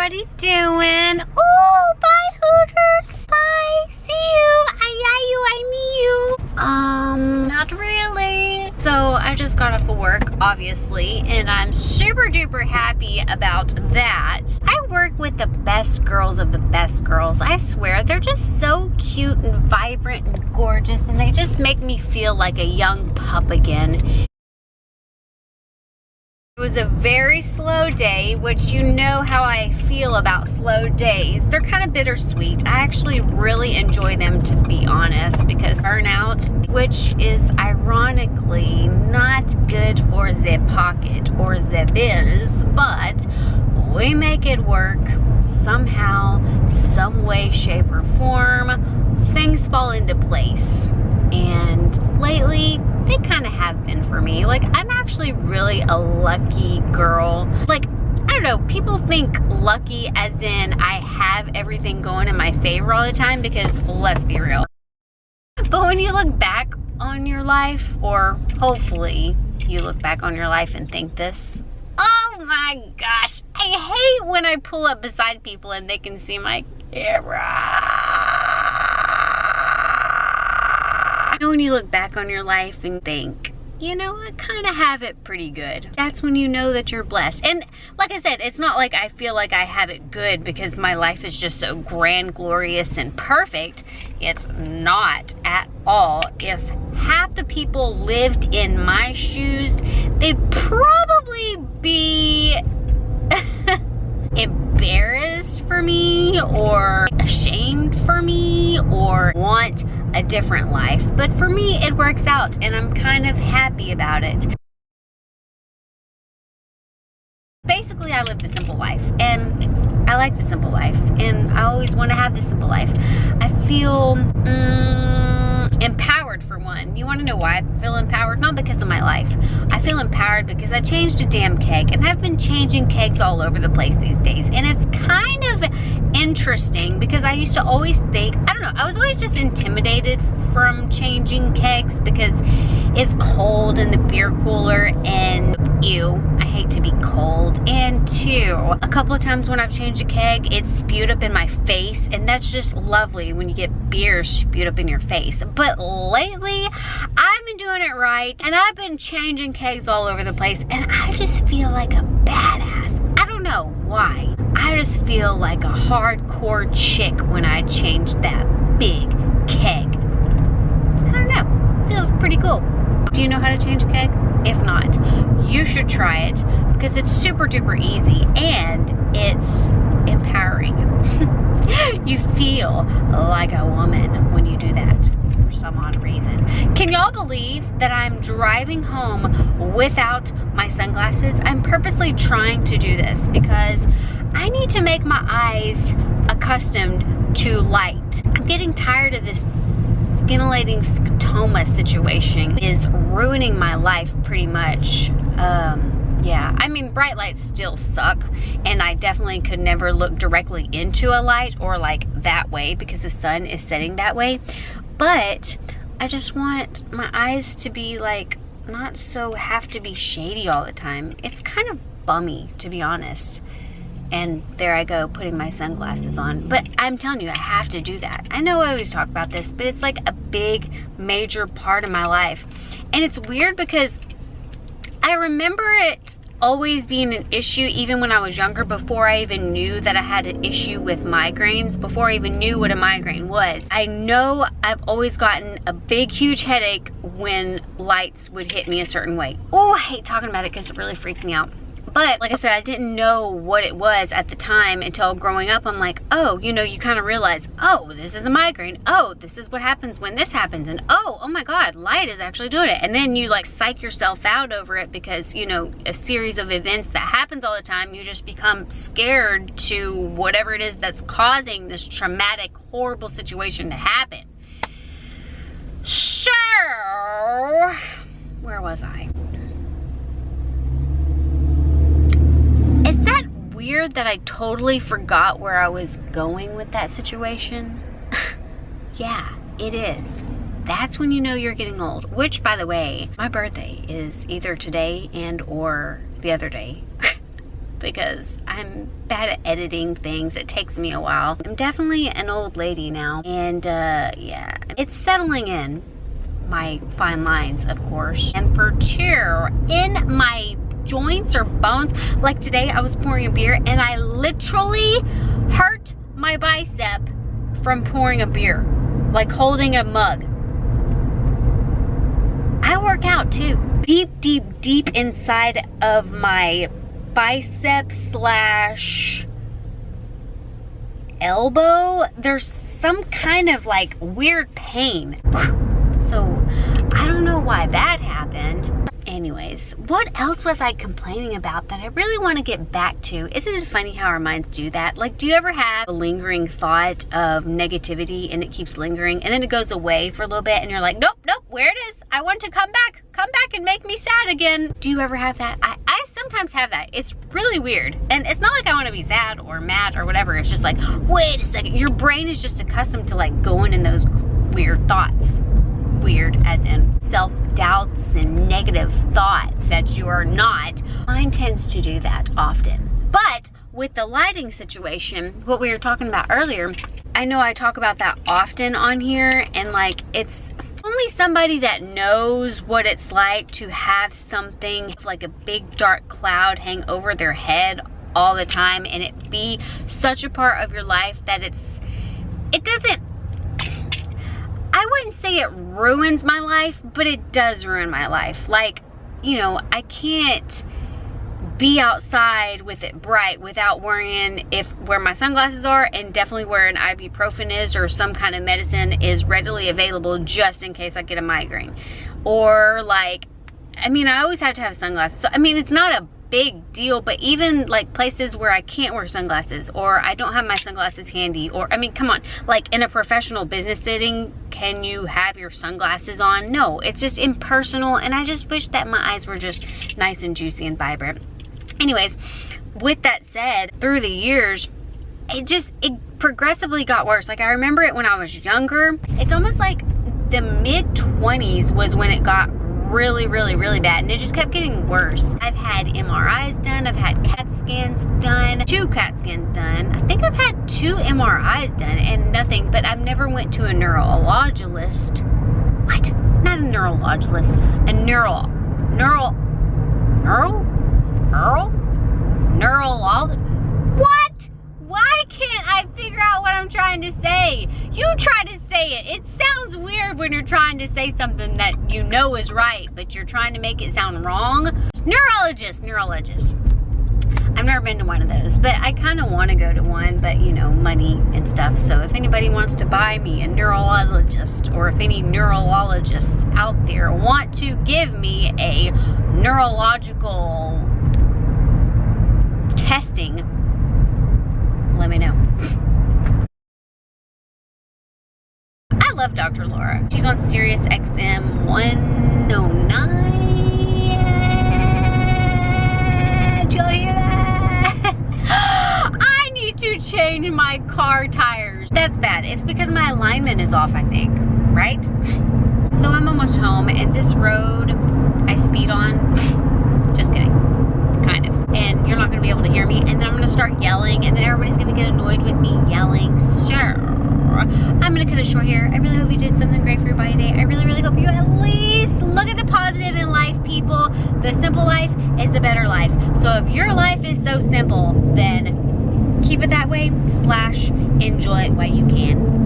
everybody doing? Oh, bye Hooters. Bye. See you. I need you. Not really. So I just got off of work, obviously, and I'm super duper happy about that. I work with the best girls of the best girls. I swear, they're just so cute and vibrant and gorgeous, and they just make me feel like a young pup again. It was a very slow day, which you know how I feel about slow days. They're kind of bittersweet. I actually really enjoy them, to be honest, because burnout, which is ironically not good for the pocket or the bills, but we make it work somehow, some way, shape, or form. Things fall into place. And lately, they kind of have been for me. Like, I'm actually really a lucky girl. Like, I don't know, people think lucky as in I have everything going in my favor all the time, because let's be real. But when you look back on your life, or hopefully you look back on your life and think this, oh my gosh, I hate when I pull up beside people and they can see my camera. When you look back on your life and think, you know, I kind of have it pretty good. That's when you know that you're blessed. And like I said, it's not like I feel like I have it good because my life is just so grand, glorious, and perfect. It's not at all. If half the people lived in my shoes, they'd probably be embarrassed for me, or ashamed for me, or want a different life. But for me, it works out, and I'm kind of happy about it. Basically, I live the simple life, and I like the simple life, and I always want to have the simple life. I feel empowered, for one. You want to know why I feel empowered? Not because of my life. I feel empowered because I changed a damn keg, and I've been changing kegs all over the place these days, and it's kind of interesting because I used to always think, I don't know, I was always just intimidated from changing kegs because it's cold in the beer cooler, and ew, I hate to be cold. And two, a couple of times when I've changed a keg, it spewed up in my face, and that's just lovely when you get beer spewed up in your face. But lately, I've been doing it right, and I've been changing kegs all over the place, and I just feel like a badass. I don't know why. I just feel like a hardcore chick when I change that big keg. I don't know, feels pretty cool. Do you know how to change a keg? If not, you should try it because it's super duper easy and it's empowering. You feel like a woman when you do that for some odd reason. Can y'all believe that I'm driving home without my sunglasses? I'm purposely trying to do this because I need to make my eyes accustomed to light. I'm getting tired of this scintillating scotoma situation. Is ruining my life pretty much. Yeah, I mean, bright lights still suck, and I definitely could never look directly into a light or like that way because the sun is setting that way. But I just want my eyes to be like, not so have to be shady all the time. It's kind of bummy, to be honest. And there I go, putting my sunglasses on. But I'm telling you, I have to do that. I know I always talk about this, but it's like a big, major part of my life. And it's weird because I remember it always being an issue even when I was younger, before I even knew that I had an issue with migraines, before I even knew what a migraine was. I know I've always gotten a big, huge headache when lights would hit me a certain way. Oh, I hate talking about it because it really freaks me out. But like I said, I didn't know what it was at the time until growing up. I'm like, oh, you know, you kind of realize, oh, this is a migraine. Oh, this is what happens when this happens. And oh my God, light is actually doing it. And then you like psych yourself out over it because, you know, a series of events that happens all the time, you just become scared to whatever it is that's causing this traumatic, horrible situation to happen. So, where was I? Is that weird that I totally forgot where I was going with that situation? Yeah, it is. That's when you know you're getting old. Which, by the way, my birthday is either today and or the other day. because I'm bad at editing things. It takes me a while. I'm definitely an old lady now, and yeah, it's settling in. My fine lines, of course. And for two, in my joints or bones, like today I was pouring a beer and I literally hurt my bicep from pouring a beer, like holding a mug. I work out too. Deep inside of my bicep slash elbow, there's some kind of like weird pain. So I don't know why that happened. Anyways, what else was I complaining about that I really want to get back to? Isn't it funny how our minds do that? Like, do you ever have a lingering thought of negativity and it keeps lingering and then it goes away for a little bit and you're like, nope, where it is? I want to come back and make me sad again. Do you ever have that? I sometimes have that. It's really weird. And it's not like I want to be sad or mad or whatever. It's just like, wait a second. Your brain is just accustomed to like going in those weird thoughts. Weird as in self-doubts and negative thoughts that you are not. Mine tends to do that often. But with the lighting situation, what we were talking about earlier, I know I talk about that often on here, and like it's only somebody that knows what it's like to have something like a big dark cloud hang over their head all the time and it be such a part of your life that it doesn't, I wouldn't say it ruins my life, but it does ruin my life. Like, you know, I can't be outside with it bright without worrying where my sunglasses are, and definitely where an ibuprofen is or some kind of medicine is readily available just in case I get a migraine. Or like, I mean, I always have to have sunglasses. So, I mean, it's not a big deal, but even like places where I can't wear sunglasses or I don't have my sunglasses handy, or I mean, come on, like in a professional business setting, can you have your sunglasses on? No, it's just impersonal, and I just wish that my eyes were just nice and juicy and vibrant. Anyways, with that said, through the years, it progressively got worse. Like I remember it when I was younger. It's almost like the mid-20s was when it got really bad, and it just kept getting worse. I've had MRIs done, I've had CAT scans done, 2 CAT scans done. I think I've had 2 MRIs done and nothing, but I've never went to a neurologist. What? Not a neurologist, a neurologist. What? Why can't I figure out what I'm trying to say? You try to say it. It sounds weird when you're trying to say something that you know is right, but you're trying to make it sound wrong. Neurologist. I've never been to one of those, but I kind of want to go to one, but you know, money and stuff. So if anybody wants to buy me a neurologist, or if any neurologists out there want to give me a neurological testing, let me know. I love Dr. Laura. She's on Sirius XM 109. Did y'all hear that? I need to change my car tires. That's bad. It's because my alignment is off, I think, right? So I'm almost home, and this road I speed on, just kidding, kind of. And you're not gonna be able to hear me, and then I'm gonna start yelling, and then everybody's gonna get annoyed with me yelling. So I'm gonna cut it short here. I really hope you did something great for your body today. I really hope you at least look at the positive in life, people. The simple life is the better life. So if your life is so simple, then keep it that way / enjoy it while you can.